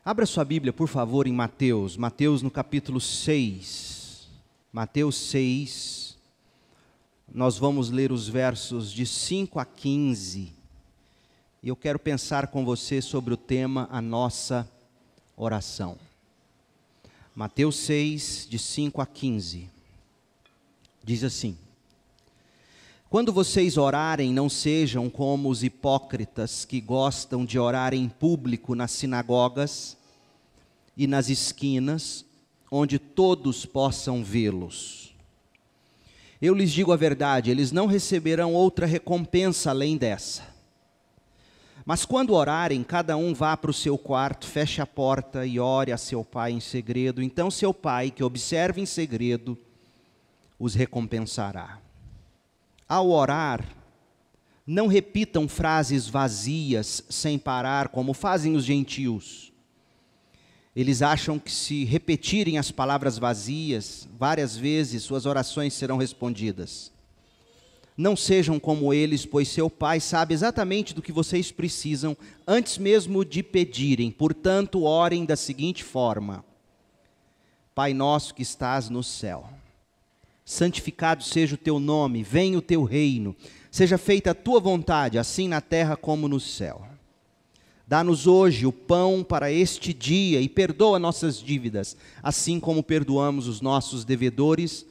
Abra sua Bíblia, por favor, em Mateus. Mateus no capítulo 6. Mateus 6. Nós vamos ler os versos de 5 a 15. E eu quero pensar com você sobre o tema A Nossa Oração. Mateus 6, de 5 a 15. Diz assim: Quando vocês orarem, não sejam como os hipócritas que gostam de orar em público nas sinagogas e nas esquinas, onde todos possam vê-los. Eu lhes digo a verdade, eles não receberão outra recompensa além dessa. Mas quando orarem, cada um vá para o seu quarto, feche a porta e ore a seu pai em segredo. Então seu pai, que observa em segredo, os recompensará. Ao orar, não repitam frases vazias sem parar, como fazem os gentios. Eles acham que se repetirem as palavras vazias várias vezes, suas orações serão respondidas. Não sejam como eles, pois seu Pai sabe exatamente do que vocês precisam, antes mesmo de pedirem. Portanto, orem da seguinte forma: Pai nosso que estás no céu, santificado seja o teu nome, venha o teu reino, seja feita a tua vontade, assim na terra como no céu. Dá-nos hoje o pão para este dia e perdoa nossas dívidas, assim como perdoamos os nossos devedores.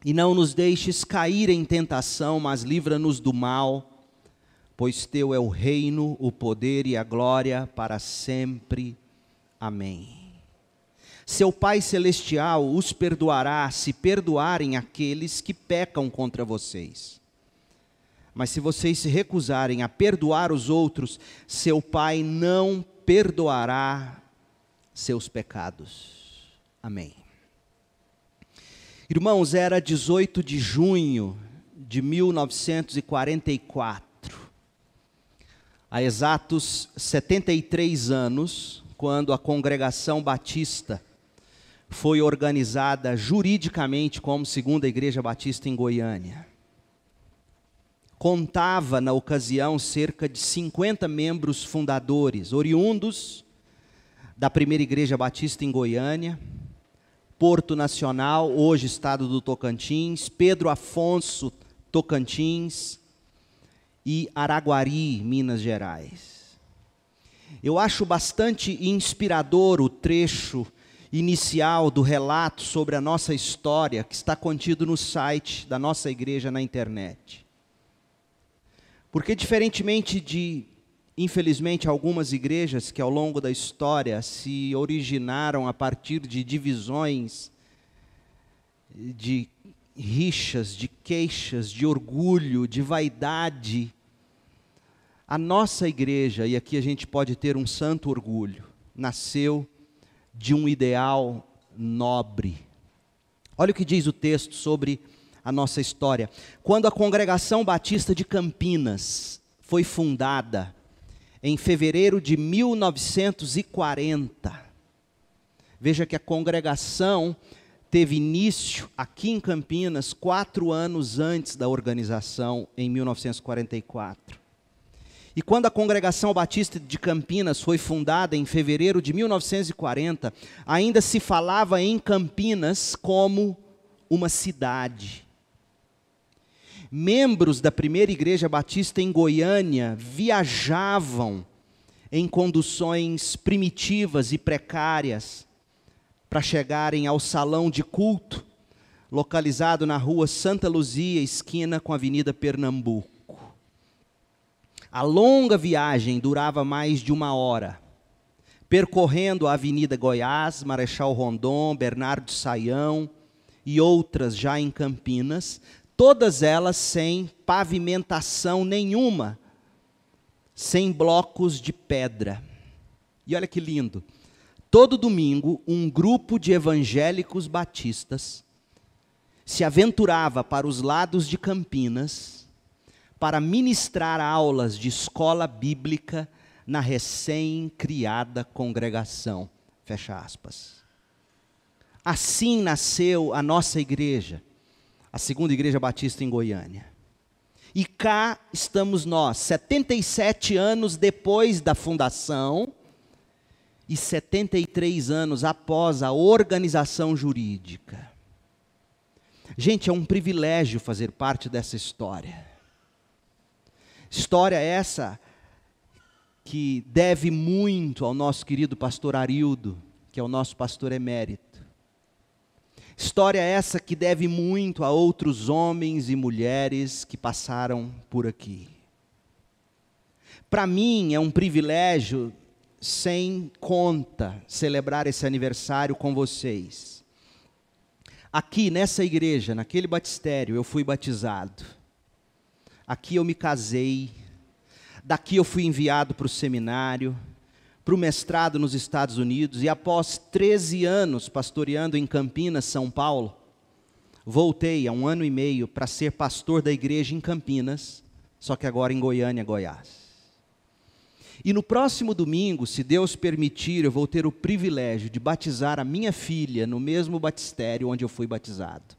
E não nos deixes cair em tentação, mas livra-nos do mal, pois teu é o reino, o poder e a glória para sempre. Amém. Seu Pai Celestial os perdoará se perdoarem aqueles que pecam contra vocês. Mas se vocês se recusarem a perdoar os outros, seu Pai não perdoará seus pecados. Amém. Irmãos, era 18 de junho de 1944, há exatos 73 anos, quando a Congregação Batista foi organizada juridicamente como Segunda Igreja Batista em Goiânia. Contava, na ocasião, cerca de 50 membros fundadores, oriundos da Primeira Igreja Batista em Goiânia, Porto Nacional, hoje estado do Tocantins, Pedro Afonso, Tocantins, e Araguari, Minas Gerais. Eu acho bastante inspirador o trecho inicial do relato sobre a nossa história, que está contido no site da nossa igreja na internet. Porque diferentemente de, infelizmente, algumas igrejas que ao longo da história se originaram a partir de divisões, de rixas, de queixas, de orgulho, de vaidade, a nossa igreja, e aqui a gente pode ter um santo orgulho, nasceu de um ideal nobre. Olha o que diz o texto sobre a nossa história. Quando a Congregação Batista de Campinas foi fundada, em fevereiro de 1940, veja que a congregação teve início aqui em Campinas 4 anos antes da organização, em 1944. E quando a Congregação Batista de Campinas foi fundada em fevereiro de 1940, ainda se falava em Campinas como uma cidade. Membros da Primeira Igreja Batista em Goiânia viajavam em conduções primitivas e precárias para chegarem ao salão de culto, localizado na rua Santa Luzia, esquina com a Avenida Pernambuco. A longa viagem durava mais de 1 hora, percorrendo a Avenida Goiás, Marechal Rondon, Bernardo Saião e outras já em Campinas, todas elas sem pavimentação nenhuma, sem blocos de pedra. E olha que lindo, todo domingo um grupo de evangélicos batistas se aventurava para os lados de Campinas para ministrar aulas de escola bíblica na recém-criada congregação. Fecha aspas. Assim nasceu a nossa igreja, a Segunda Igreja Batista em Goiânia. E cá estamos nós, 77 anos depois da fundação, e 73 anos após a organização jurídica. Gente, é um privilégio fazer parte dessa história. História essa que deve muito ao nosso querido pastor Arildo, que é o nosso pastor emérito. História essa que deve muito a outros homens e mulheres que passaram por aqui. Para mim é um privilégio sem conta celebrar esse aniversário com vocês. Aqui nessa igreja, naquele batistério, eu fui batizado. Aqui eu me casei. Daqui eu fui enviado para o seminário, para o mestrado nos Estados Unidos, e após 13 anos pastoreando em Campinas, São Paulo, voltei há 1 ano e meio para ser pastor da igreja em Campinas, só que agora em Goiânia, Goiás. E no próximo domingo, se Deus permitir, eu vou ter o privilégio de batizar a minha filha no mesmo batistério onde eu fui batizado.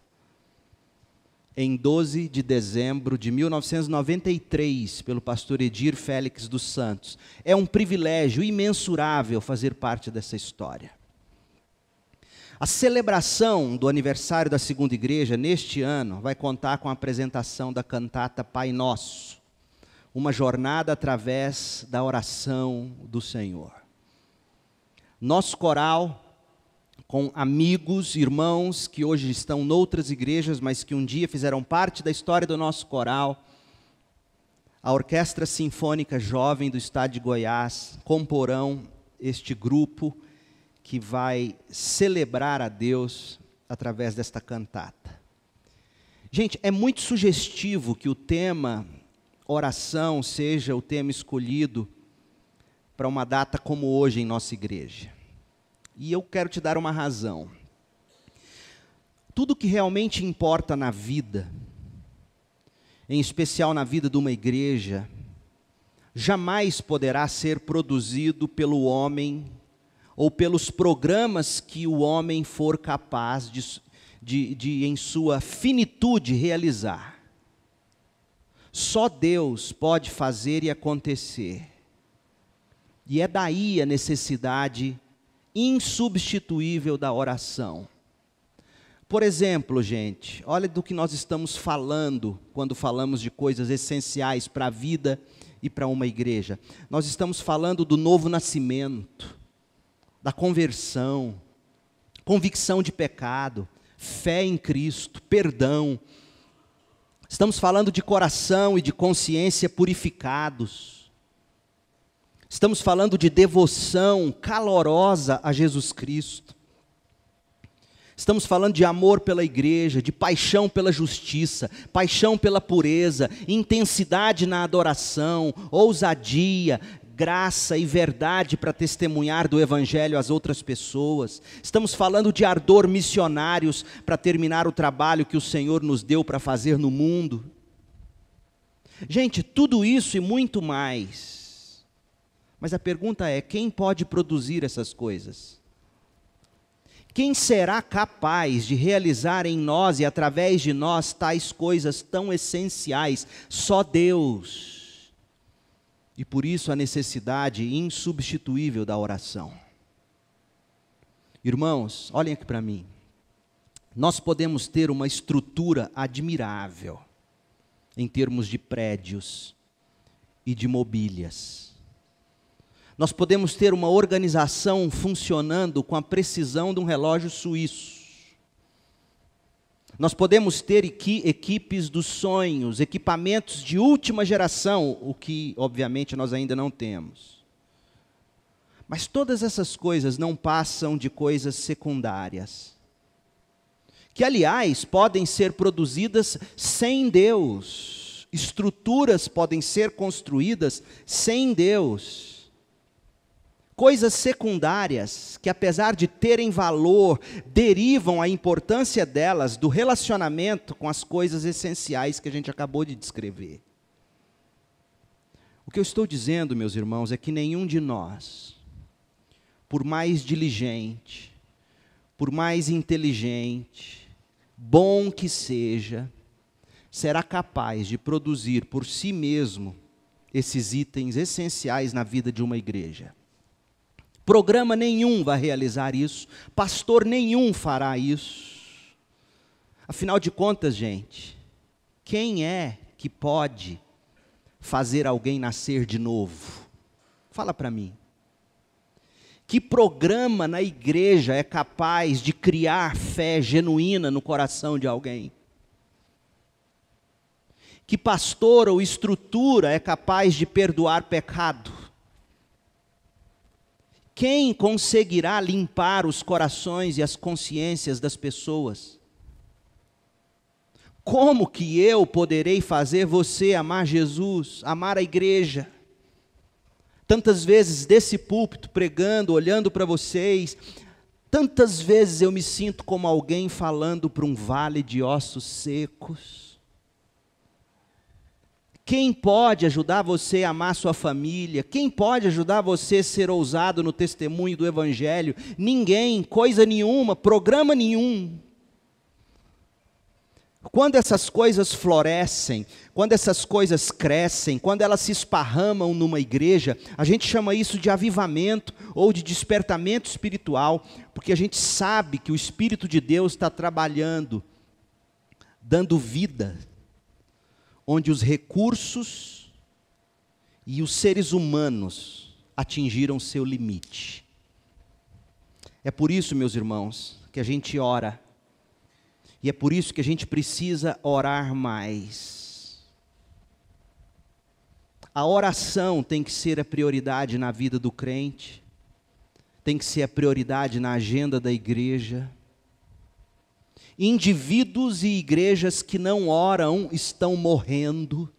Em 12 de dezembro de 1993, pelo pastor Edir Félix dos Santos. É um privilégio imensurável fazer parte dessa história. A celebração do aniversário da segunda igreja, neste ano, vai contar com a apresentação da cantata Pai Nosso, uma jornada através da oração do Senhor. Nosso coral, com amigos, irmãos que hoje estão noutras igrejas, mas que um dia fizeram parte da história do nosso coral, a Orquestra Sinfônica Jovem do Estado de Goiás, comporão este grupo que vai celebrar a Deus através desta cantata. Gente, é muito sugestivo que o tema oração seja o tema escolhido para uma data como hoje em nossa igreja. E eu quero te dar uma razão. Tudo que realmente importa na vida, em especial na vida de uma igreja, jamais poderá ser produzido pelo homem ou pelos programas que o homem for capaz de em sua finitude, realizar. Só Deus pode fazer e acontecer. E é daí a necessidade insubstituível da oração. Por exemplo, gente, olha do que nós estamos falando quando falamos de coisas essenciais para a vida e para uma igreja. Nós estamos falando do novo nascimento, da conversão, convicção de pecado, fé em Cristo, perdão. Estamos falando de coração e de consciência purificados. Estamos falando de devoção calorosa a Jesus Cristo. Estamos falando de amor pela igreja, de paixão pela justiça, paixão pela pureza, intensidade na adoração, ousadia, graça e verdade para testemunhar do Evangelho às outras pessoas. Estamos falando de ardor missionários para terminar o trabalho que o Senhor nos deu para fazer no mundo. Gente, tudo isso e muito mais. Mas a pergunta é, quem pode produzir essas coisas? Quem será capaz de realizar em nós e através de nós tais coisas tão essenciais? Só Deus. E por isso a necessidade insubstituível da oração. Irmãos, olhem aqui para mim. Nós podemos ter uma estrutura admirável em termos de prédios e de mobílias. Nós podemos ter uma organização funcionando com a precisão de um relógio suíço. Nós podemos ter equipes dos sonhos, equipamentos de última geração, o que, obviamente, nós ainda não temos. Mas todas essas coisas não passam de coisas secundárias, que, aliás, podem ser produzidas sem Deus. Estruturas podem ser construídas sem Deus. Coisas secundárias que, apesar de terem valor, derivam a importância delas do relacionamento com as coisas essenciais que a gente acabou de descrever. O que eu estou dizendo, meus irmãos, é que nenhum de nós, por mais diligente, por mais inteligente, bom que seja, será capaz de produzir por si mesmo esses itens essenciais na vida de uma igreja. Programa nenhum vai realizar isso, pastor nenhum fará isso. Afinal de contas, gente, quem é que pode fazer alguém nascer de novo? Fala para mim. Que programa na igreja é capaz de criar fé genuína no coração de alguém? Que pastor ou estrutura é capaz de perdoar pecado? Quem conseguirá limpar os corações e as consciências das pessoas? Como que eu poderei fazer você amar Jesus, amar a igreja? Tantas vezes desse púlpito, pregando, olhando para vocês, tantas vezes eu me sinto como alguém falando para um vale de ossos secos. Quem pode ajudar você a amar sua família? Quem pode ajudar você a ser ousado no testemunho do Evangelho? Ninguém, coisa nenhuma, programa nenhum. Quando essas coisas florescem, quando essas coisas crescem, quando elas se esparramam numa igreja, a gente chama isso de avivamento ou de despertamento espiritual, porque a gente sabe que o Espírito de Deus está trabalhando, dando vida, onde os recursos e os seres humanos atingiram seu limite. É por isso, meus irmãos, que a gente ora. E é por isso que a gente precisa orar mais. A oração tem que ser a prioridade na vida do crente, tem que ser a prioridade na agenda da igreja. Indivíduos e igrejas que não oram estão morrendo.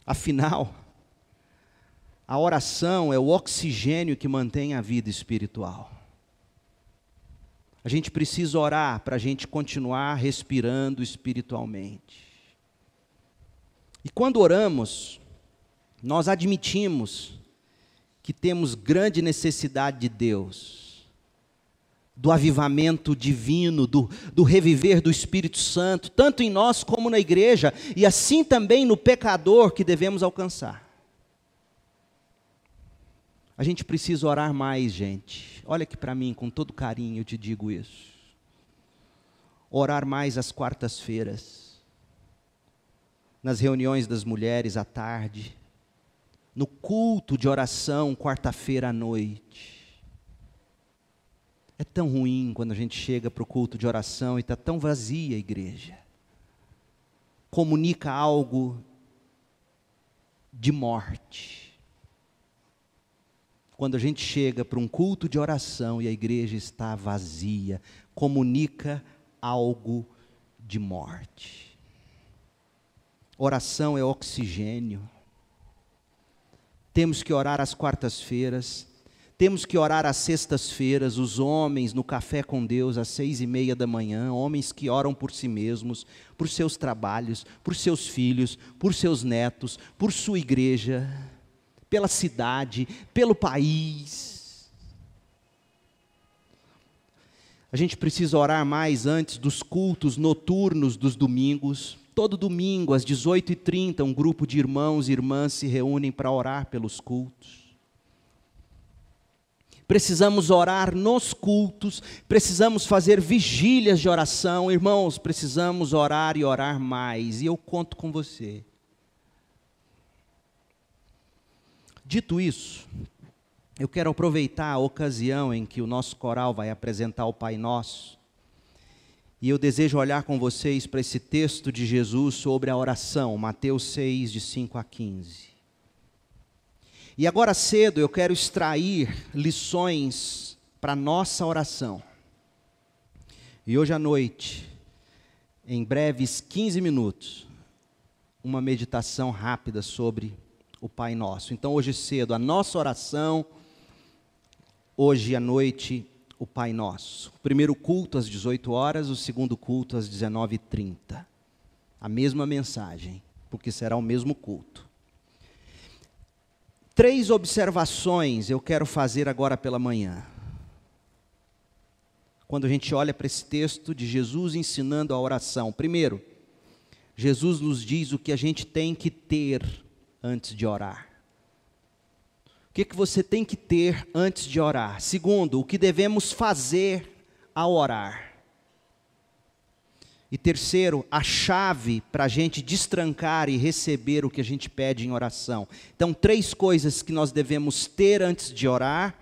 Afinal, a oração é o oxigênio que mantém a vida espiritual. A gente precisa orar para a gente continuar respirando espiritualmente. E quando oramos, nós admitimos que temos grande necessidade de Deus, do avivamento divino, do reviver do Espírito Santo, tanto em nós como na igreja, e assim também no pecador que devemos alcançar. A gente precisa orar mais, gente. Olha aqui para mim, com todo carinho eu te digo isso. Orar mais às quartas-feiras, nas reuniões das mulheres à tarde, no culto de oração, quarta-feira à noite. É tão ruim quando a gente chega para o culto de oração e está tão vazia a igreja. Comunica algo de morte. Quando a gente chega para um culto de oração e a igreja está vazia, comunica algo de morte. Oração é oxigênio. Temos que orar às quartas-feiras, temos que orar às sextas-feiras, os homens no Café com Deus às 6:30 da manhã, homens que oram por si mesmos, por seus trabalhos, por seus filhos, por seus netos, por sua igreja, pela cidade, pelo país. A gente precisa orar mais antes dos cultos noturnos dos domingos. Todo domingo, às 18h30, um grupo de irmãos e irmãs se reúnem para orar pelos cultos. Precisamos orar nos cultos, precisamos fazer vigílias de oração. Irmãos, precisamos orar e orar mais, e eu conto com você. Dito isso, eu quero aproveitar a ocasião em que o nosso coral vai apresentar o Pai Nosso, e eu desejo olhar com vocês para esse texto de Jesus sobre a oração, Mateus 6, de 5 a 15. E agora cedo eu quero extrair lições para a nossa oração. E hoje à noite, em breves 15 minutos, uma meditação rápida sobre o Pai Nosso. Então hoje cedo, a nossa oração, hoje à noite, o Pai Nosso. O primeiro culto às 18 horas, o segundo culto às 19h30. A mesma mensagem, porque será o mesmo culto. 3 observações eu quero fazer agora pela manhã. Quando a gente olha para esse texto de Jesus ensinando a oração. Primeiro, Jesus nos diz o que a gente tem que ter antes de orar. O que você tem que ter antes de orar? Segundo, o que devemos fazer ao orar? E terceiro, a chave para a gente destrancar e receber o que a gente pede em oração. Então, 3 coisas que nós devemos ter antes de orar,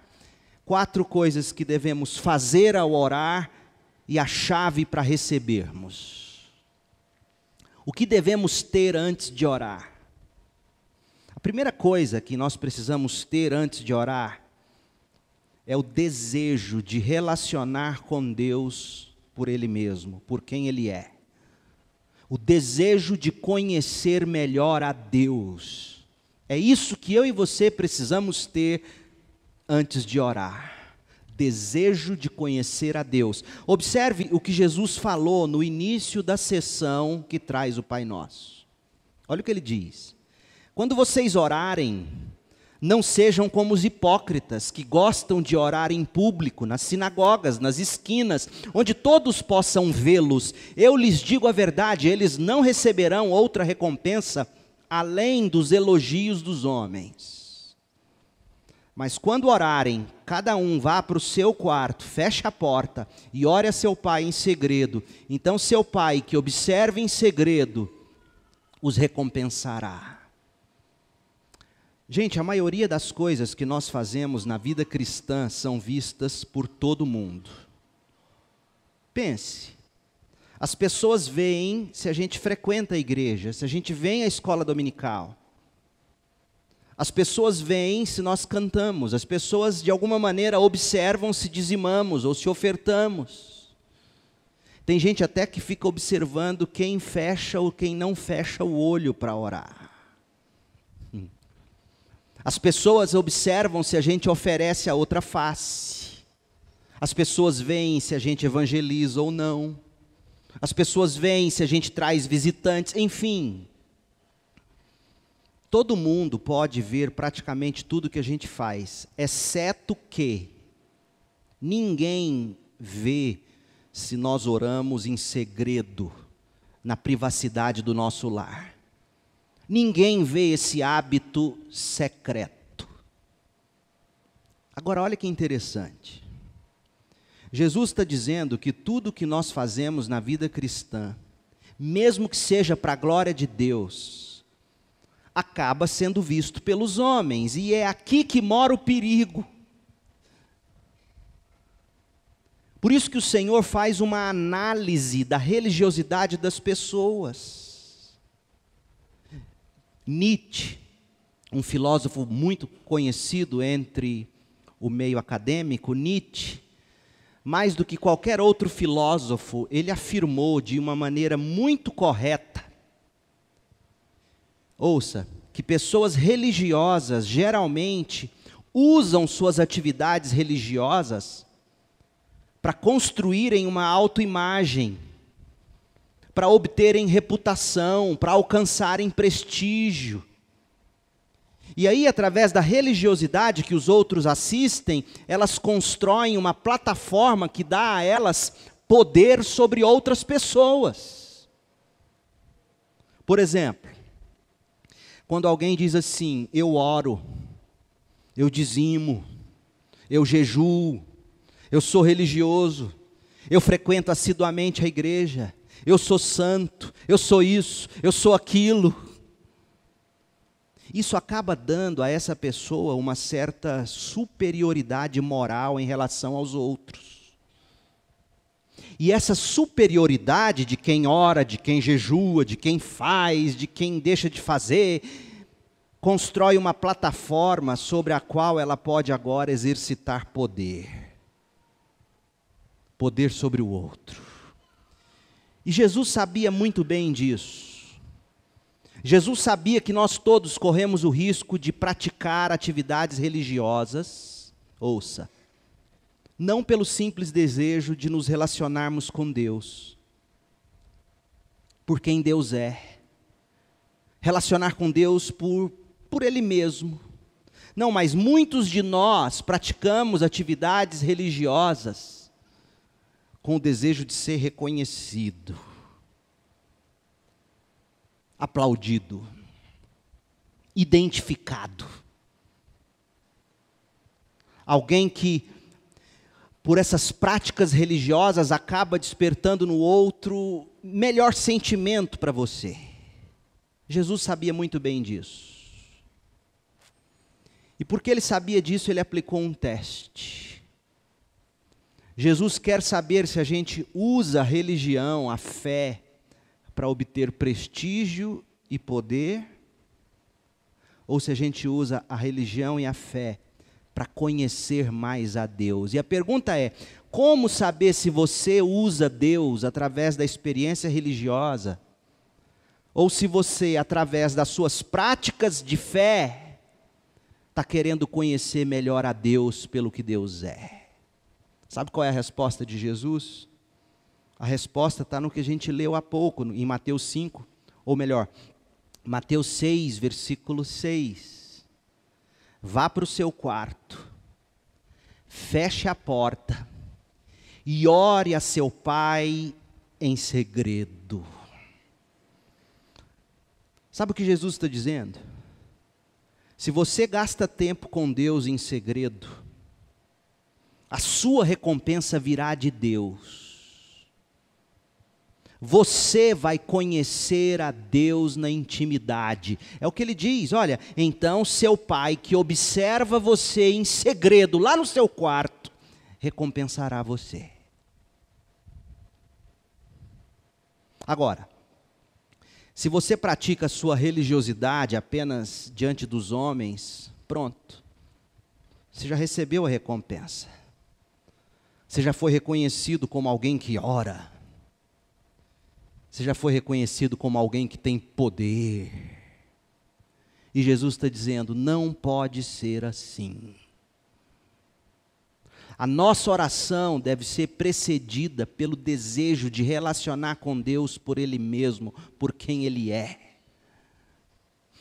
4 coisas que devemos fazer ao orar e a chave para recebermos. O que devemos ter antes de orar? A primeira coisa que nós precisamos ter antes de orar é o desejo de relacionar com Deus por Ele mesmo, por quem Ele é. O desejo de conhecer melhor a Deus. É isso que eu e você precisamos ter antes de orar. Desejo de conhecer a Deus. Observe o que Jesus falou no início da sessão que traz o Pai Nosso. Olha o que Ele diz. Quando vocês orarem, não sejam como os hipócritas, que gostam de orar em público, nas sinagogas, nas esquinas, onde todos possam vê-los. Eu lhes digo a verdade, eles não receberão outra recompensa, além dos elogios dos homens. Mas quando orarem, cada um vá para o seu quarto, feche a porta e ore a seu pai em segredo. Então seu pai, que observa em segredo, os recompensará. Gente, a maioria das coisas que nós fazemos na vida cristã são vistas por todo mundo. Pense, as pessoas veem se a gente frequenta a igreja, se a gente vem à escola dominical. As pessoas veem se nós cantamos, as pessoas de alguma maneira observam se dizimamos ou se ofertamos. Tem gente até que fica observando quem fecha ou quem não fecha o olho para orar. As pessoas observam se a gente oferece a outra face. As pessoas veem se a gente evangeliza ou não. As pessoas veem se a gente traz visitantes, enfim. Todo mundo pode ver praticamente tudo que a gente faz, exceto que ninguém vê se nós oramos em segredo, na privacidade do nosso lar. Ninguém vê esse hábito secreto. Agora, olha que interessante. Jesus está dizendo que tudo que nós fazemos na vida cristã, mesmo que seja para a glória de Deus, acaba sendo visto pelos homens. E é aqui que mora o perigo. Por isso que o Senhor faz uma análise da religiosidade das pessoas. Nietzsche, um filósofo muito conhecido entre o meio acadêmico, Nietzsche, mais do que qualquer outro filósofo, ele afirmou de uma maneira muito correta, ouça, que pessoas religiosas geralmente usam suas atividades religiosas para construírem uma autoimagem, para obterem reputação, para alcançarem prestígio. E aí, através da religiosidade que os outros assistem, elas constroem uma plataforma que dá a elas poder sobre outras pessoas. Por exemplo, quando alguém diz assim, eu oro, eu dizimo, eu jejuo, eu sou religioso, eu frequento assiduamente a igreja, eu sou santo, eu sou isso, eu sou aquilo. Isso acaba dando a essa pessoa uma certa superioridade moral em relação aos outros. E essa superioridade de quem ora, de quem jejua, de quem faz, de quem deixa de fazer, constrói uma plataforma sobre a qual ela pode agora exercitar poder. Poder sobre o outro. E Jesus sabia muito bem disso. Jesus sabia que nós todos corremos o risco de praticar atividades religiosas, ouça, não pelo simples desejo de nos relacionarmos com Deus, por quem Deus é, relacionar com Deus por Ele mesmo. Não, mas muitos de nós praticamos atividades religiosas com o desejo de ser reconhecido, aplaudido, identificado. Alguém que, por essas práticas religiosas, acaba despertando no outro melhor sentimento para você. Jesus sabia muito bem disso. E porque ele sabia disso, ele aplicou um teste. Jesus quer saber se a gente usa a religião, a fé, para obter prestígio e poder, ou se a gente usa a religião e a fé para conhecer mais a Deus. E a pergunta é: como saber se você usa Deus através da experiência religiosa, ou se você, através das suas práticas de fé, está querendo conhecer melhor a Deus pelo que Deus é? Sabe qual é a resposta de Jesus? A resposta está no que a gente leu há pouco, em Mateus 5, ou melhor, Mateus 6, versículo 6. Vá para o seu quarto, feche a porta e ore a seu pai em segredo. Sabe o que Jesus está dizendo? Se você gasta tempo com Deus em segredo, a sua recompensa virá de Deus. Você vai conhecer a Deus na intimidade. É o que ele diz, olha, então seu pai que observa você em segredo, lá no seu quarto, recompensará você. Agora, se você pratica a sua religiosidade apenas diante dos homens, pronto. Você já recebeu a recompensa. Você já foi reconhecido como alguém que ora. Você já foi reconhecido como alguém que tem poder. E Jesus está dizendo, não pode ser assim. A nossa oração deve ser precedida pelo desejo de relacionar com Deus por Ele mesmo, por quem Ele é.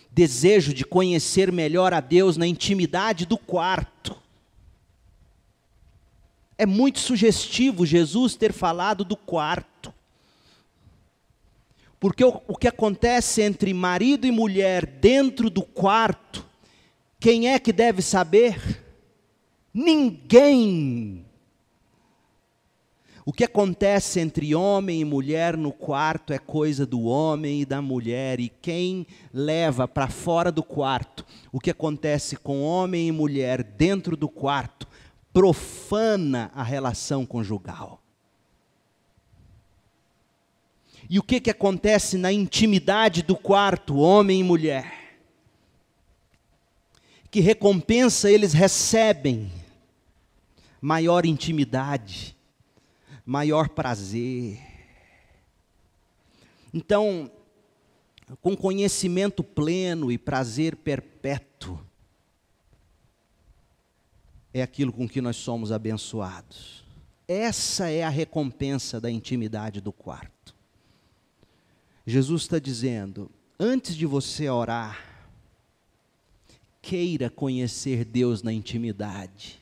Desejo de conhecer melhor a Deus na intimidade do quarto. É muito sugestivo Jesus ter falado do quarto. Porque o que acontece entre marido e mulher dentro do quarto, quem é que deve saber? Ninguém. O que acontece entre homem e mulher no quarto é coisa do homem e da mulher, e quem leva para fora do quarto o que acontece com homem e mulher dentro do quarto, profana a relação conjugal. E o que acontece na intimidade do quarto, homem e mulher? Que recompensa eles recebem? Maior intimidade, maior prazer. Então, com conhecimento pleno e prazer perpétuo, é aquilo com que nós somos abençoados. Essa é a recompensa da intimidade do quarto. Jesus está dizendo, antes de você orar, queira conhecer Deus na intimidade.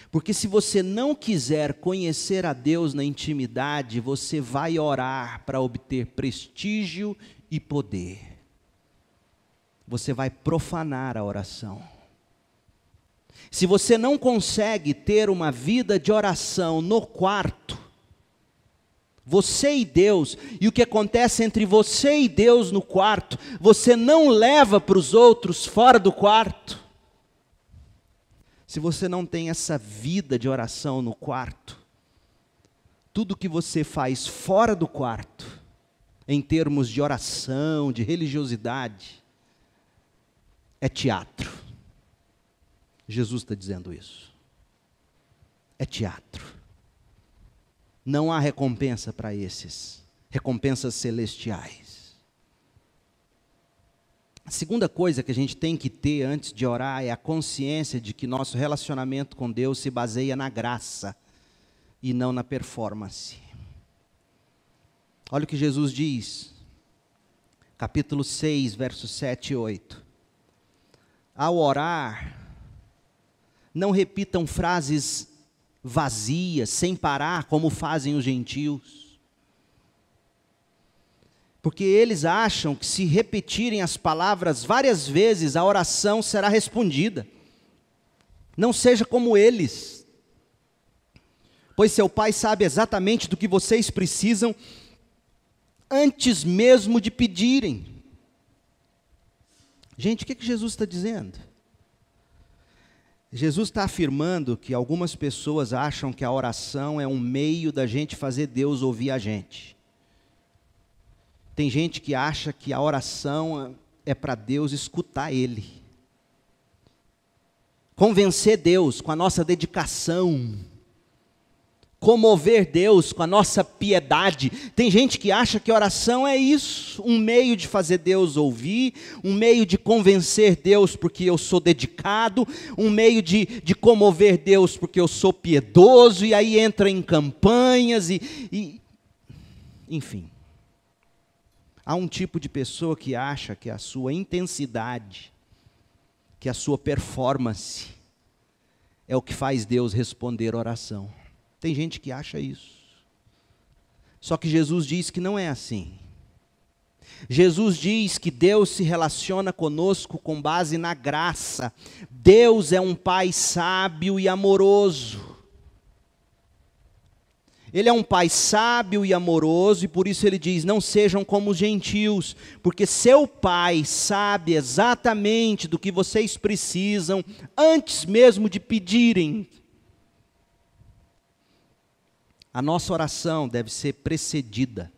Porque se você não quiser conhecer a Deus na intimidade, você vai orar para obter prestígio e poder. Você vai profanar a oração. Se você não consegue ter uma vida de oração no quarto, você e Deus, e o que acontece entre você e Deus no quarto, você não leva para os outros fora do quarto. Se você não tem essa vida de oração no quarto, tudo que você faz fora do quarto, em termos de oração, de religiosidade, é teatro. Jesus está dizendo isso. É teatro. Não há recompensa para esses, recompensas celestiais. A segunda coisa que a gente tem que ter antes de orar é a consciência de que nosso relacionamento com Deus se baseia na graça e não na performance. Olha o que Jesus diz, capítulo 6, versos 7 e 8. Ao orar, não repitam frases vazias, sem parar, como fazem os gentios. Porque eles acham que se repetirem as palavras várias vezes, a oração será respondida. Não seja como eles, pois seu Pai sabe exatamente do que vocês precisam antes mesmo de pedirem. Gente, o que Jesus está dizendo? Jesus está afirmando que algumas pessoas acham que a oração é um meio da gente fazer Deus ouvir a gente. Tem gente que acha que a oração é para Deus escutar Ele. Convencer Deus com a nossa dedicação. Comover Deus com a nossa piedade. Tem gente que acha que oração é isso, um meio de fazer Deus ouvir, um meio de convencer Deus porque eu sou dedicado, um meio de comover Deus porque eu sou piedoso, e aí entra em campanhas enfim. Há um tipo de pessoa que acha que a sua intensidade, que a sua performance é o que faz Deus responder oração. Tem gente que acha isso. Só que Jesus diz que não é assim. Jesus diz que Deus se relaciona conosco com base na graça. Deus é um Pai sábio e amoroso. Ele é um Pai sábio e amoroso, e por isso ele diz, não sejam como os gentios, porque seu Pai sabe exatamente do que vocês precisam, antes mesmo de pedirem. A nossa oração deve ser precedida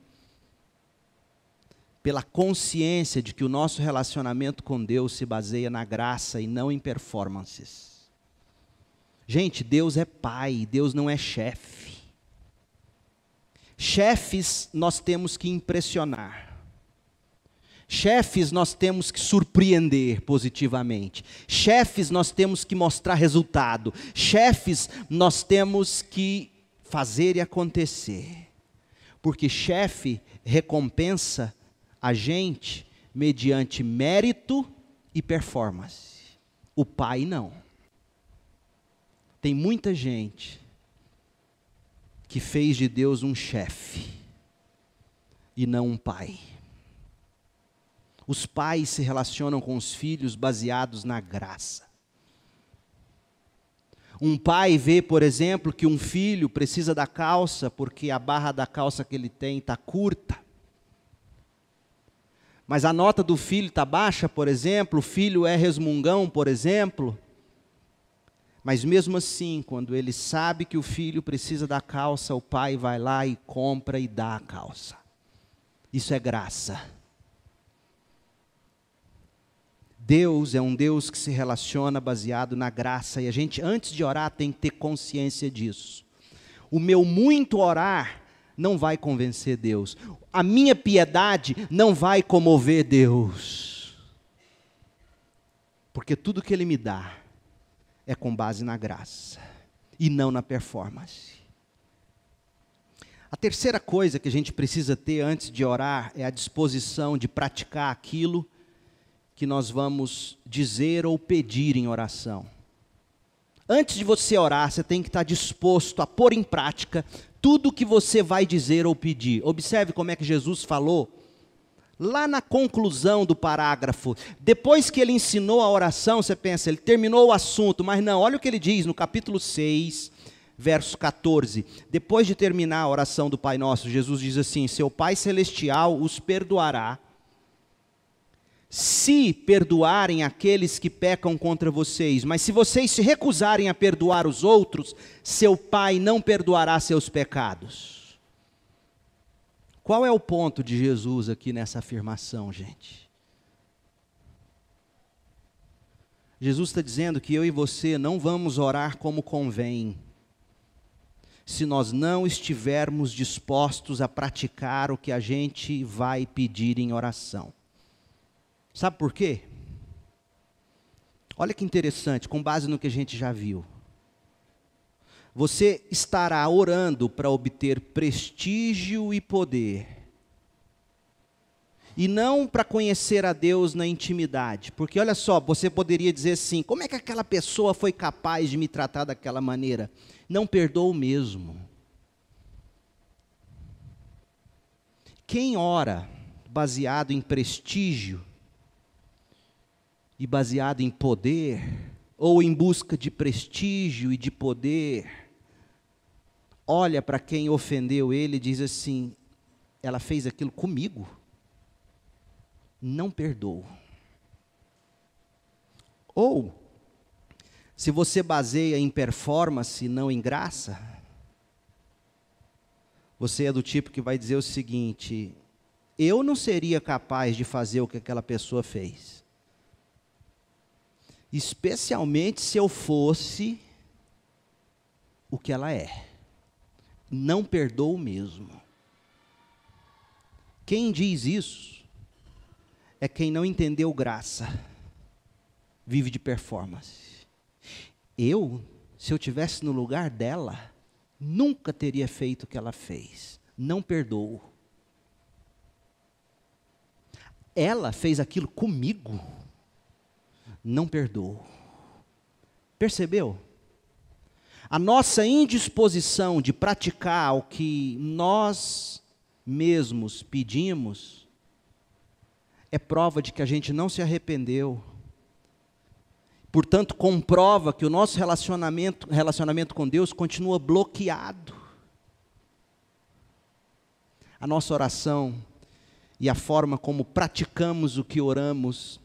pela consciência de que o nosso relacionamento com Deus se baseia na graça e não em performances. Gente, Deus é Pai, Deus não é chefe. Chefes nós temos que impressionar. Chefes nós temos que surpreender positivamente. Chefes nós temos que mostrar resultado. Chefes nós temos que fazer e acontecer, porque chefe recompensa a gente mediante mérito e performance. O Pai não. Tem muita gente que fez de Deus um chefe e não um pai. Os pais se relacionam com os filhos baseados na graça. Um pai vê, por exemplo, que um filho precisa da calça porque a barra da calça que ele tem está curta. Mas a nota do filho está baixa, por exemplo, o filho é resmungão, por exemplo. Mas mesmo assim, quando ele sabe que o filho precisa da calça, o pai vai lá e compra e dá a calça. Isso é graça. Deus é um Deus que se relaciona baseado na graça, e a gente, antes de orar, tem que ter consciência disso. O meu muito orar não vai convencer Deus. A minha piedade não vai comover Deus. Porque tudo que Ele me dá é com base na graça e não na performance. A terceira coisa que a gente precisa ter antes de orar é a disposição de praticar aquilo que nós vamos dizer ou pedir em oração. Antes de você orar, você tem que estar disposto a pôr em prática tudo o que você vai dizer ou pedir. Observe como é que Jesus falou lá na conclusão do parágrafo. Depois que ele ensinou a oração, você pensa, ele terminou o assunto, mas não, olha o que ele diz no capítulo 6, verso 14. Depois de terminar a oração do Pai Nosso, Jesus diz assim, seu Pai Celestial os perdoará, se perdoarem aqueles que pecam contra vocês, mas se vocês se recusarem a perdoar os outros, seu Pai não perdoará seus pecados. Qual é o ponto de Jesus aqui nessa afirmação, gente? Jesus está dizendo que eu e você não vamos orar como convém, se nós não estivermos dispostos a praticar o que a gente vai pedir em oração. Sabe por quê? Olha que interessante, com base no que a gente já viu. Você estará orando para obter prestígio e poder, e não para conhecer a Deus na intimidade. Porque olha só, você poderia dizer assim, como é que aquela pessoa foi capaz de me tratar daquela maneira? Não perdoou mesmo. Quem ora baseado em prestígio e baseado em poder, ou em busca de prestígio e de poder, olha para quem ofendeu ele e diz assim: ela fez aquilo comigo, não perdoo. Ou, se você baseia em performance, não em graça, você é do tipo que vai dizer o seguinte: eu não seria capaz de fazer o que aquela pessoa fez, especialmente se eu fosse o que ela é. Não perdoo mesmo. Quem diz isso é quem não entendeu graça, vive de performance. Se eu tivesse no lugar dela, nunca teria feito o que ela fez. Não perdoo. Ela fez aquilo comigo, não perdoo. Percebeu? A nossa indisposição de praticar o que nós mesmos pedimos é prova de que a gente não se arrependeu. Portanto, comprova que o nosso relacionamento com Deus continua bloqueado. A nossa oração e a forma como praticamos o que oramos.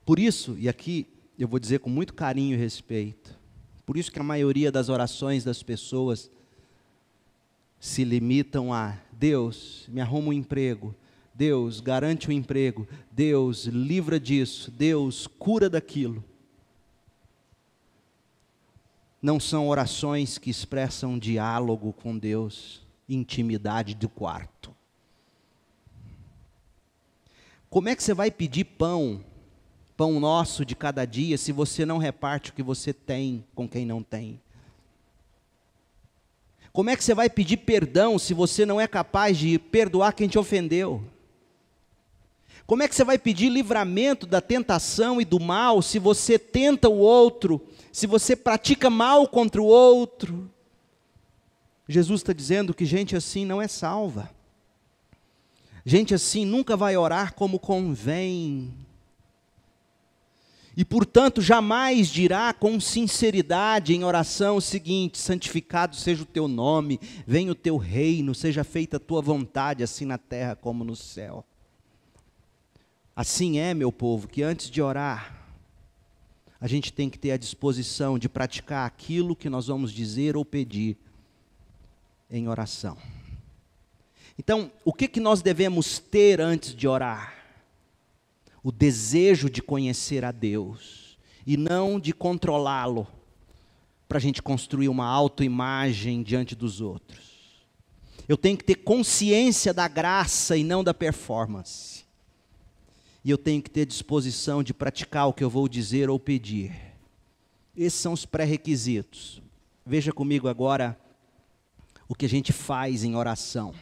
Por isso, e aqui eu vou dizer com muito carinho e respeito, por isso que a maioria das orações das pessoas se limitam a: Deus, me arruma um emprego, Deus, garante um emprego, Deus, livra disso, Deus, cura daquilo. Não são orações que expressam diálogo com Deus, intimidade do quarto. Como é que você vai pedir pão nosso de cada dia, se você não reparte o que você tem com quem não tem? Como é que você vai pedir perdão se você não é capaz de perdoar quem te ofendeu? Como é que você vai pedir livramento da tentação e do mal se você tenta o outro, se você pratica mal contra o outro? Jesus está dizendo que gente assim não é salva. Gente assim nunca vai orar como convém. E, portanto, jamais dirá com sinceridade em oração o seguinte: santificado seja o teu nome, venha o teu reino, seja feita a tua vontade, assim na terra como no céu. Assim é, meu povo, que antes de orar, a gente tem que ter a disposição de praticar aquilo que nós vamos dizer ou pedir em oração. Então, o que nós devemos ter antes de orar? O desejo de conhecer a Deus, e não de controlá-lo, para a gente construir uma autoimagem diante dos outros. Eu tenho que ter consciência da graça e não da performance. E eu tenho que ter disposição de praticar o que eu vou dizer ou pedir. Esses são os pré-requisitos. Veja comigo agora o que a gente faz em oração.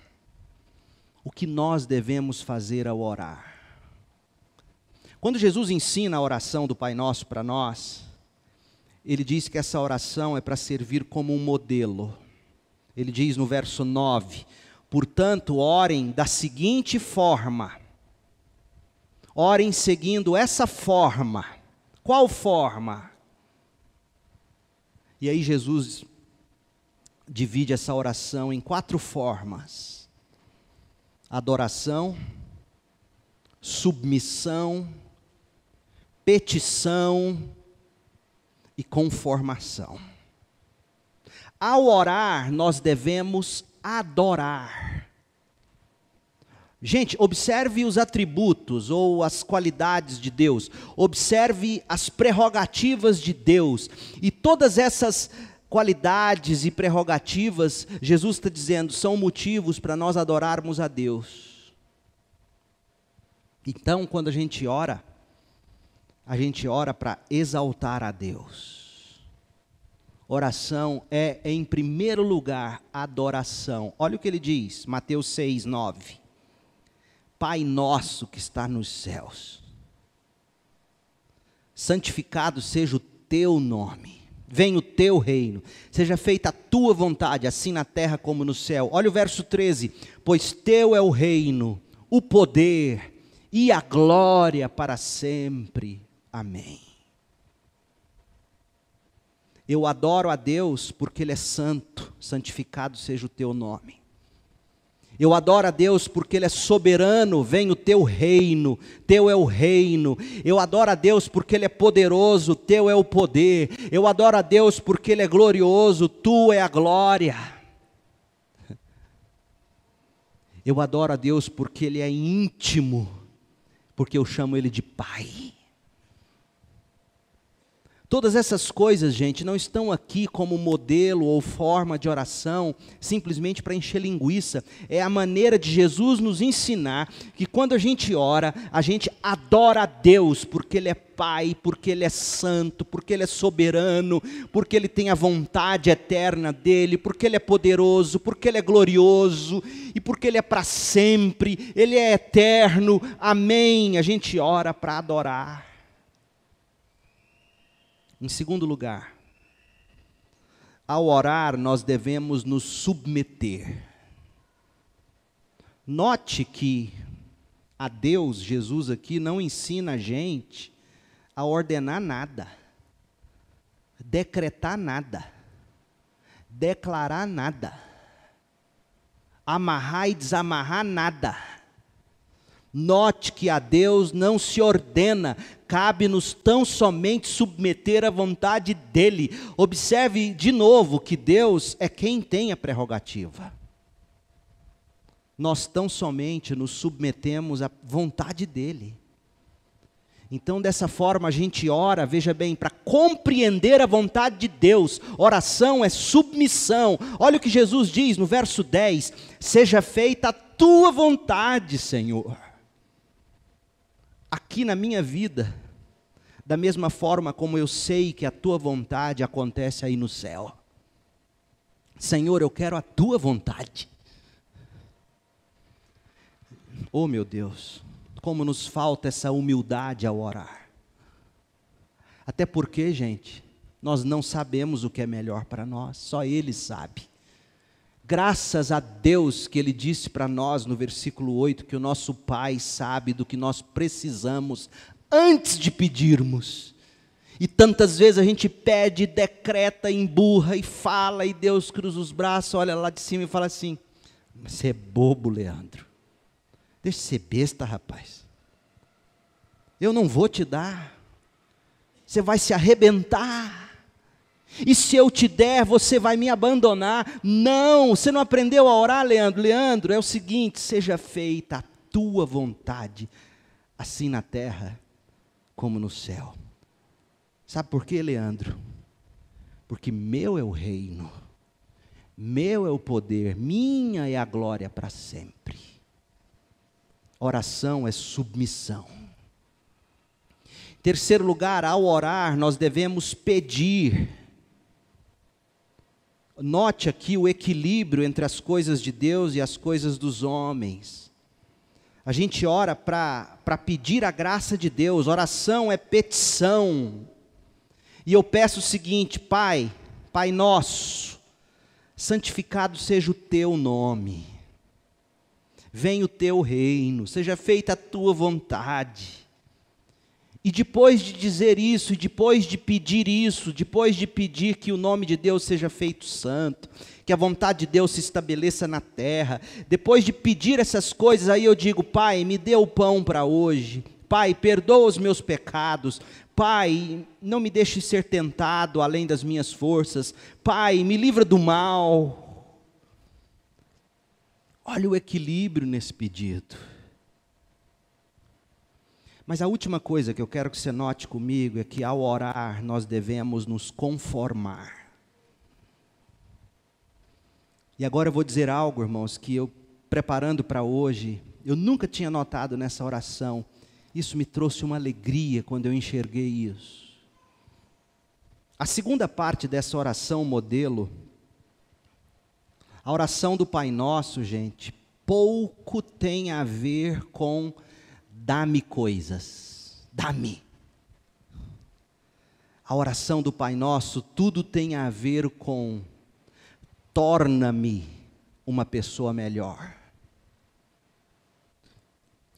O que nós devemos fazer ao orar. Quando Jesus ensina a oração do Pai Nosso para nós, ele diz que essa oração é para servir como um modelo. Ele diz no verso 9: portanto, orem da seguinte forma. Orem seguindo essa forma. Qual forma? E aí Jesus divide essa oração em 4 formas: adoração, submissão, petição e conformação. Ao orar, nós devemos adorar. Gente, observe os atributos ou as qualidades de Deus. Observe as prerrogativas de Deus. E todas essas qualidades e prerrogativas, Jesus está dizendo, são motivos para nós adorarmos a Deus. Então, quando a gente ora para exaltar a Deus. Oração é, em primeiro lugar, adoração. Olha o que ele diz, Mateus 6, 9. Pai nosso que está nos céus, santificado seja o teu nome, venha o teu reino, seja feita a tua vontade, assim na terra como no céu. Olha o verso 13, pois teu é o reino, o poder e a glória para sempre. Amém. Eu adoro a Deus porque Ele é santo, santificado seja o teu nome. Eu adoro a Deus porque Ele é soberano, vem o teu reino, teu é o reino. Eu adoro a Deus porque Ele é poderoso, teu é o poder. Eu adoro a Deus porque Ele é glorioso, tu é a glória. Eu adoro a Deus porque Ele é íntimo, porque eu chamo Ele de Pai. Todas essas coisas, gente, não estão aqui como modelo ou forma de oração, simplesmente para encher linguiça. É a maneira de Jesus nos ensinar que quando a gente ora, a gente adora a Deus, porque Ele é Pai, porque Ele é santo, porque Ele é soberano, porque Ele tem a vontade eterna dEle, porque Ele é poderoso, porque Ele é glorioso, e porque Ele é para sempre, Ele é eterno. Amém. A gente ora para adorar. Em segundo lugar, ao orar nós devemos nos submeter. Note que a Deus, Jesus aqui, não ensina a gente a ordenar nada, decretar nada, declarar nada, amarrar e desamarrar nada. Note que a Deus não se ordena, cabe-nos tão somente submeter à vontade dEle. Observe de novo que Deus é quem tem a prerrogativa. Nós tão somente nos submetemos à vontade dEle. Então dessa forma a gente ora, veja bem, para compreender a vontade de Deus. Oração é submissão. Olha o que Jesus diz no verso 10: seja feita a tua vontade, Senhor. Aqui na minha vida, da mesma forma como eu sei que a tua vontade acontece aí no céu. Senhor, eu quero a tua vontade. Oh meu Deus, como nos falta essa humildade ao orar. Até porque, gente, nós não sabemos o que é melhor para nós, só Ele sabe. Graças a Deus que Ele disse para nós no versículo 8, que o nosso Pai sabe do que nós precisamos antes de pedirmos. E tantas vezes a gente pede, decreta, emburra e fala, e Deus cruza os braços, olha lá de cima e fala assim: você é bobo, Leandro. Deixa de ser besta, rapaz. Eu não vou te dar. Você vai se arrebentar. E se eu te der, você vai me abandonar. Não, você não aprendeu a orar, Leandro. Leandro, é o seguinte: seja feita a tua vontade, assim na terra como no céu. Sabe por quê, Leandro? Porque meu é o reino, meu é o poder, minha é a glória para sempre. Oração é submissão. Em terceiro lugar, ao orar, nós devemos pedir. Note aqui o equilíbrio entre as coisas de Deus e as coisas dos homens. A gente ora para pedir a graça de Deus, oração é petição. E eu peço o seguinte: Pai, Pai nosso, santificado seja o teu nome, venha o teu reino, seja feita a tua vontade. E depois de dizer isso, e depois de pedir isso, depois de pedir que o nome de Deus seja feito santo, que a vontade de Deus se estabeleça na terra, depois de pedir essas coisas, aí eu digo: Pai, me dê o pão para hoje. Pai, perdoa os meus pecados. Pai, não me deixe ser tentado além das minhas forças. Pai, me livra do mal. Olha o equilíbrio nesse pedido. Mas a última coisa que eu quero que você note comigo é que ao orar nós devemos nos conformar. E agora eu vou dizer algo, irmãos, que eu, preparando para hoje, eu nunca tinha notado nessa oração. Isso me trouxe uma alegria quando eu enxerguei isso. A segunda parte dessa oração modelo, a oração do Pai Nosso, gente, pouco tem a ver com dá-me coisas, dá-me. A oração do Pai Nosso, tudo tem a ver com torna-me uma pessoa melhor.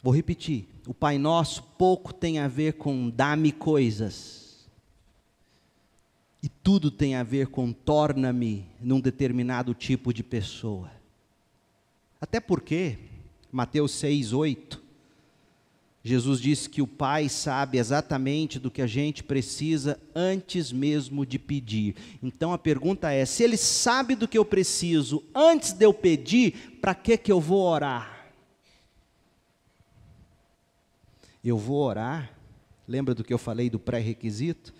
Vou repetir, o Pai Nosso pouco tem a ver com dá-me coisas, E tudo tem a ver com torna-me num determinado tipo de pessoa. Até porque, Mateus 6:8, Jesus disse que o Pai sabe exatamente do que a gente precisa antes mesmo de pedir. Então a pergunta é, se Ele sabe do que eu preciso antes de eu pedir, para que eu vou orar? Eu vou orar, lembra do que eu falei do pré-requisito?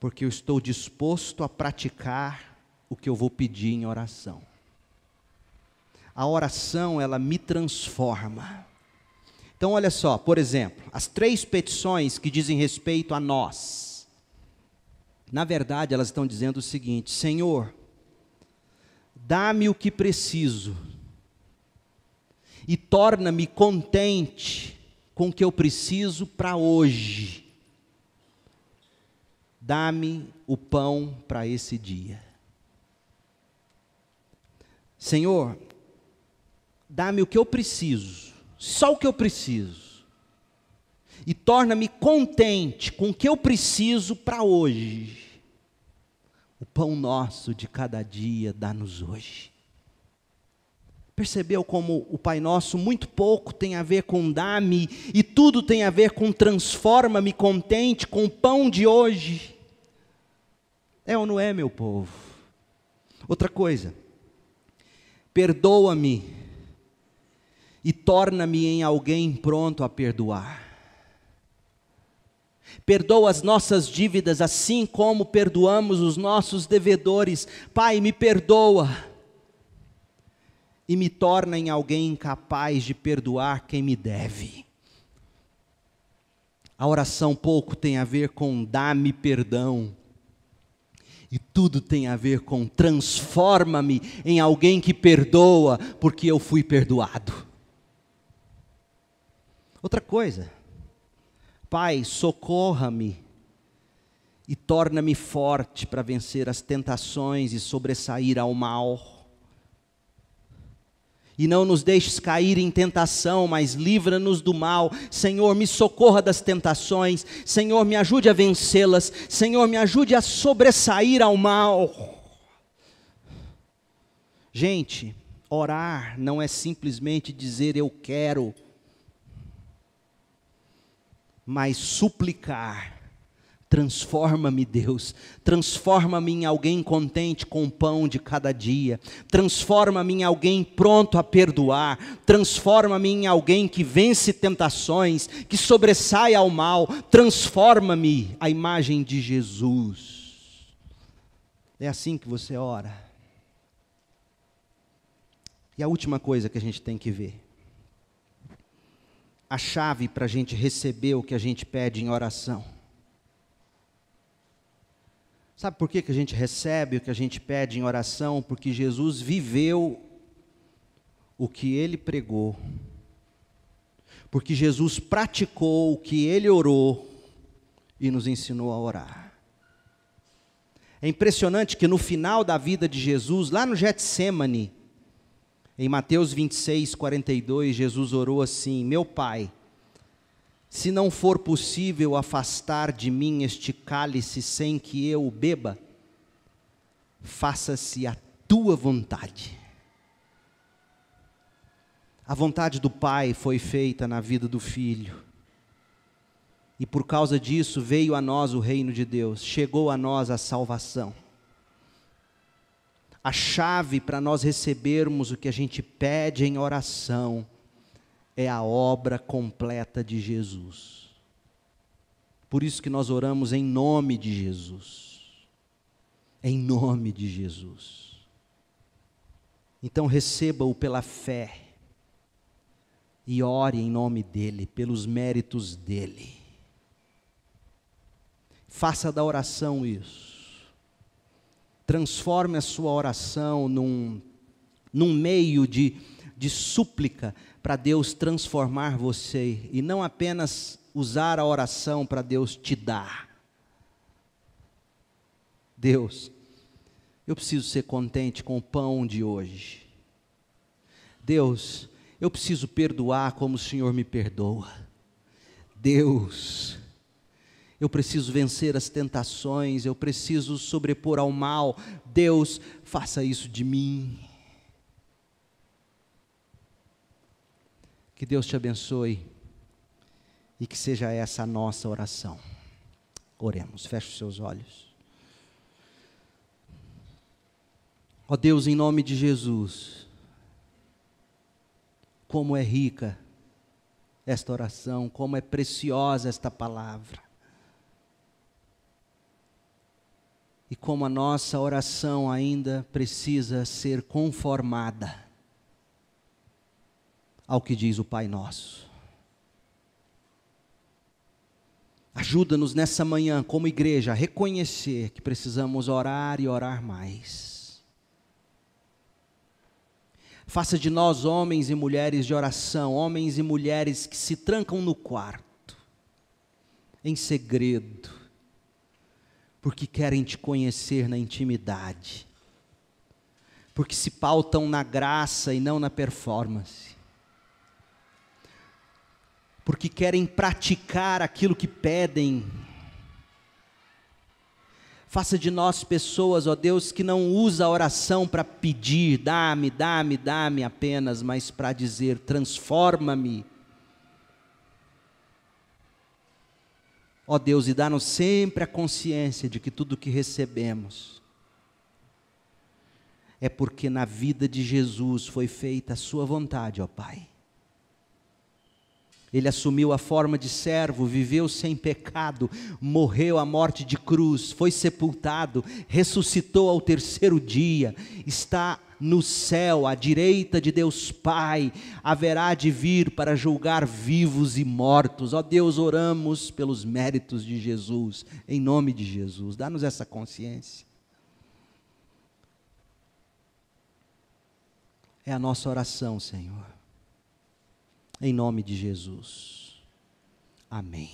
Porque eu estou disposto a praticar o que eu vou pedir em oração. A oração, ela me transforma. Então olha só, por exemplo, as 3 petições que dizem respeito a nós. Na verdade, elas estão dizendo o seguinte: Senhor, dá-me o que preciso e torna-me contente com o que eu preciso para hoje. Dá-me o pão para esse dia. Senhor, dá-me o que eu preciso, só o que eu preciso, e torna-me contente com o que eu preciso para hoje. O pão nosso de cada dia dá-nos hoje. Percebeu como o Pai Nosso muito pouco tem a ver com dá-me, e tudo tem a ver com transforma-me contente com o pão de hoje? É ou não é, meu povo? Outra coisa, perdoa-me e torna-me em alguém pronto a perdoar. Perdoa as nossas dívidas assim como perdoamos os nossos devedores. Pai, me perdoa e me torna em alguém capaz de perdoar quem me deve. A oração pouco tem a ver com dá-me perdão, e tudo tem a ver com transforma-me em alguém que perdoa, porque eu fui perdoado. Outra coisa, Pai, socorra-me e torna-me forte para vencer as tentações e sobressair ao mal. E não nos deixes cair em tentação, mas livra-nos do mal. Senhor, me socorra das tentações. Senhor, me ajude a vencê-las. Senhor, me ajude a sobressair ao mal. Gente, orar não é simplesmente dizer eu quero, mas suplicar. Transforma-me, Deus, transforma-me em alguém contente com o pão de cada dia, transforma-me em alguém pronto a perdoar, transforma-me em alguém que vence tentações, que sobressai ao mal, transforma-me à imagem de Jesus. É assim que você ora. E a última coisa que a gente tem que ver, a chave para a gente receber o que a gente pede em oração. Sabe por que a gente recebe o que a gente pede em oração? Porque Jesus viveu o que Ele pregou. Porque Jesus praticou o que Ele orou e nos ensinou a orar. É impressionante que no final da vida de Jesus, lá no Getsêmani, em Mateus 26:42, Jesus orou assim: meu Pai, se não for possível afastar de mim este cálice sem que eu o beba, faça-se a tua vontade. A vontade do Pai foi feita na vida do Filho. E por causa disso veio a nós o reino de Deus, chegou a nós a salvação. A chave para nós recebermos o que a gente pede em oração é a obra completa de Jesus. Por isso que nós oramos em nome de Jesus. Em nome de Jesus. Então receba-o pela fé e ore em nome dEle, pelos méritos dEle. Faça da oração isso. Transforme a sua oração num meio de súplica para Deus transformar você, e não apenas usar a oração para Deus te dar. Deus, eu preciso ser contente com o pão de hoje. Deus, eu preciso perdoar como o Senhor me perdoa. Deus, eu preciso vencer as tentações, eu preciso sobrepor ao mal. Deus, faça isso de mim. Que Deus te abençoe e que seja essa a nossa oração. Oremos, feche os seus olhos. Ó Deus, em nome de Jesus, como é rica esta oração, como é preciosa esta palavra. E como a nossa oração ainda precisa ser conformada ao que diz o Pai Nosso. Ajuda-nos nessa manhã, como igreja, a reconhecer que precisamos orar e orar mais. Faça de nós homens e mulheres de oração, homens e mulheres que se trancam no quarto, em segredo, porque querem te conhecer na intimidade, porque se pautam na graça e não na performance, porque querem praticar aquilo que pedem. Faça de nós pessoas, ó Deus, que não usa a oração para pedir, dá-me, dá-me, dá-me apenas, mas para dizer, transforma-me. Ó Deus, e dá-nos sempre a consciência de que tudo que recebemos é porque na vida de Jesus foi feita a sua vontade, ó Pai. Ele assumiu a forma de servo, viveu sem pecado, morreu a morte de cruz, foi sepultado, ressuscitou ao terceiro dia, está no céu, à direita de Deus Pai, haverá de vir para julgar vivos e mortos. Ó Deus, oramos pelos méritos de Jesus, em nome de Jesus, dá-nos essa consciência. É a nossa oração, Senhor. Em nome de Jesus. Amém.